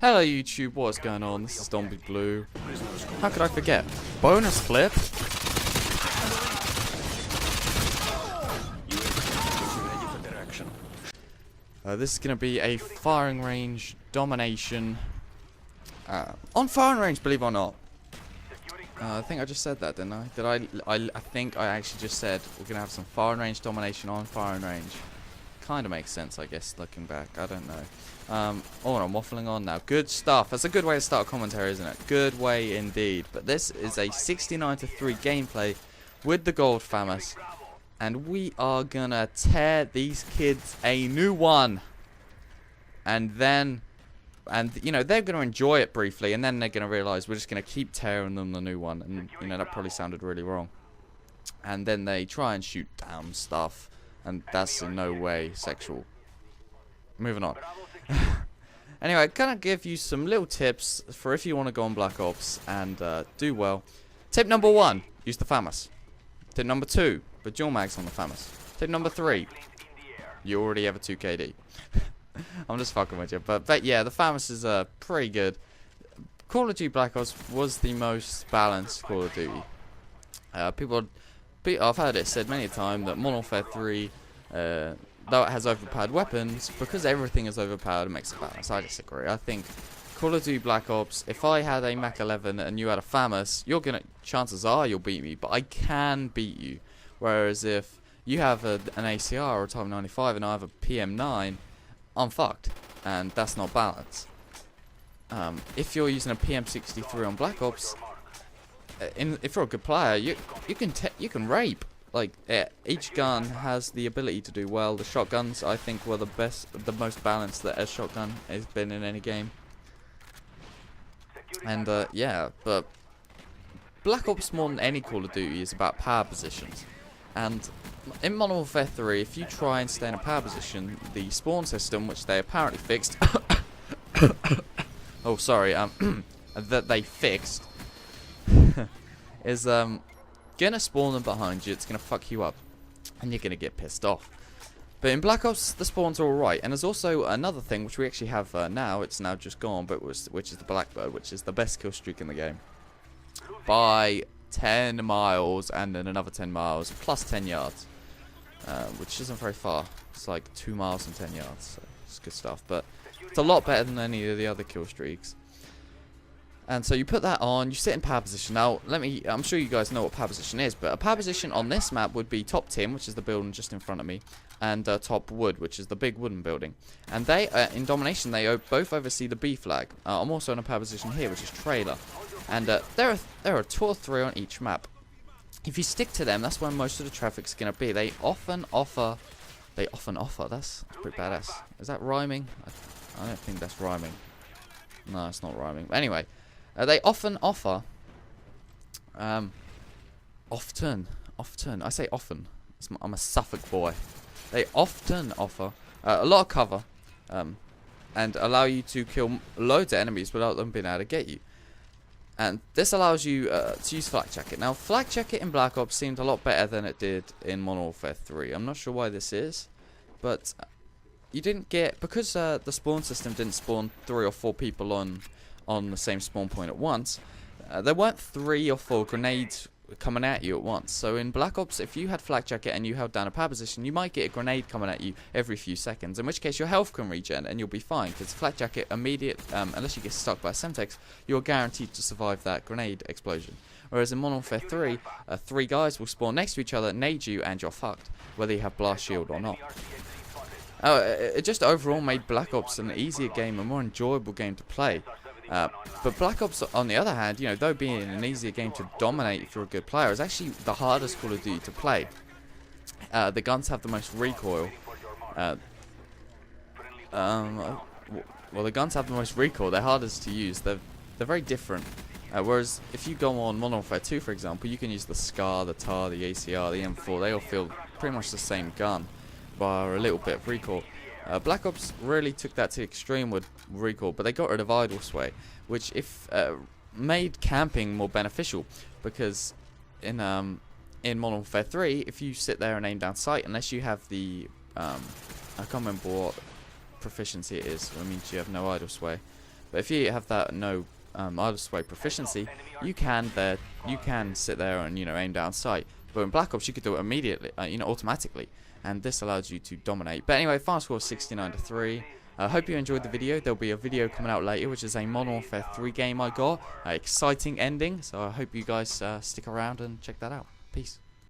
Hello YouTube, what's going on? This is Dombey Blue. How could I forget? Bonus clip? This is going to be a firing range domination. On firing range, believe it or not. I think I just said that, didn't I? I think I actually just said we're going to have some firing range domination on firing range. Kind of makes sense, I guess, looking back. I don't know. Oh, I'm waffling on now. Good stuff. That's a good way to start a commentary, isn't it? Good way indeed. But this is a 69-3 gameplay with the Gold FAMAS. And we are gonna tear these kids a new one. And then, you know, they're gonna enjoy it briefly, and then they're gonna realize we're just gonna keep tearing them the new one. And, you know, that probably sounded really wrong. And then they try and shoot down stuff. And that's in no way sexual. Moving on. Anyway, gonna give you some little tips for if you want to go on Black Ops and do well. Tip number 1, use the FAMAS. Tip number 2, put dual mags on the FAMAS. Tip number 3, you already have a 2KD. I'm just fucking with you, but yeah, the FAMAS is pretty good. Call of Duty Black Ops was the most balanced Call of Duty. I've heard it said many a time that Modern Warfare 3, though it has overpowered weapons, because everything is overpowered, it makes it balanced. I disagree. I think Call of Duty Black Ops, if I had a Mach 11 and you had a FAMAS, chances are you'll beat me, but I can beat you. Whereas if you have an ACR or a Type 95 and I have a PM9, I'm fucked, and that's not balanced. If you're using a PM63 on Black Ops, if you're a good player, you can rape. Like, each gun has the ability to do well. The shotguns, I think, were the most balanced that a shotgun has been in any game. And yeah, but Black Ops more than any Call of Duty is about power positions. And in Modern Warfare 3, if you try and stay in a power position, the spawn system, which they apparently fixed, oh sorry, that they fixed, is gonna spawn them behind you. It's gonna fuck you up, and you're gonna get pissed off. But in Black Ops, the spawns are alright. And there's also another thing which we actually have now. It's now just gone, but which is the Blackbird, which is the best kill streak in the game by 10 miles, and then another 10 miles plus 10 yards, which isn't very far. It's like 2 miles and 10 yards. So it's good stuff, but it's a lot better than any of the other kill streaks. And so you put that on, you sit in power position. Now, I'm sure you guys know what power position is, but a power position on this map would be top tin, which is the building just in front of me, and top wood, which is the big wooden building. And they, in domination, they both oversee the B flag. I'm also in a power position here, which is trailer. And there are 2 or 3 on each map. If you stick to them, that's where most of the traffic's going to be. They often offer, that's pretty badass. Is that rhyming? I don't think that's rhyming. No, it's not rhyming. But anyway. They often offer, often, I say often, I'm a Suffolk boy. They often offer a lot of cover, and allow you to kill loads of enemies without them being able to get you. And this allows you to use Flak Jacket. Now, Flak Jacket in Black Ops seemed a lot better than it did in Modern Warfare 3. I'm not sure why this is, but you didn't get, because the spawn system didn't spawn 3 or 4 people on the same spawn point at once, there weren't 3 or 4 grenades coming at you at once. So in Black Ops, if you had Flak Jacket and you held down a power position, you might get a grenade coming at you every few seconds, in which case your health can regen and you'll be fine, because Flak Jacket unless you get stuck by a Semtex, you're guaranteed to survive that grenade explosion. Whereas in Modern Warfare 3, 3 guys will spawn next to each other, nade you, and you're fucked, whether you have blast shield or not. It just overall made Black Ops an easier game, a more enjoyable game to play. But Black Ops, on the other hand, you know, though being an easier game to dominate if you're a good player, is actually the hardest Call of Duty to play. The guns have the most recoil. Well, the guns have the most recoil. They're hardest to use. They're very different. Whereas if you go on Modern Warfare 2, for example, you can use the SCAR, the TAR, the ACR, the M4. They all feel pretty much the same gun, bar a little bit of recoil. Black Ops really took that to extreme with recoil, but they got rid of idle sway, which made camping more beneficial, because in Modern Warfare 3, if you sit there and aim down sight, unless you have the I can't remember what proficiency it is, so it means you have no idle sway. But if you have that no idle spray proficiency, you can sit there and aim down sight. But in Black Ops, you could do it immediately, automatically, and this allows you to dominate. But anyway, final score 69-3. I hope you enjoyed the video. There'll be a video coming out later, which is a Modern Warfare 3 game I got. Exciting ending, so I hope you guys stick around and check that out. Peace.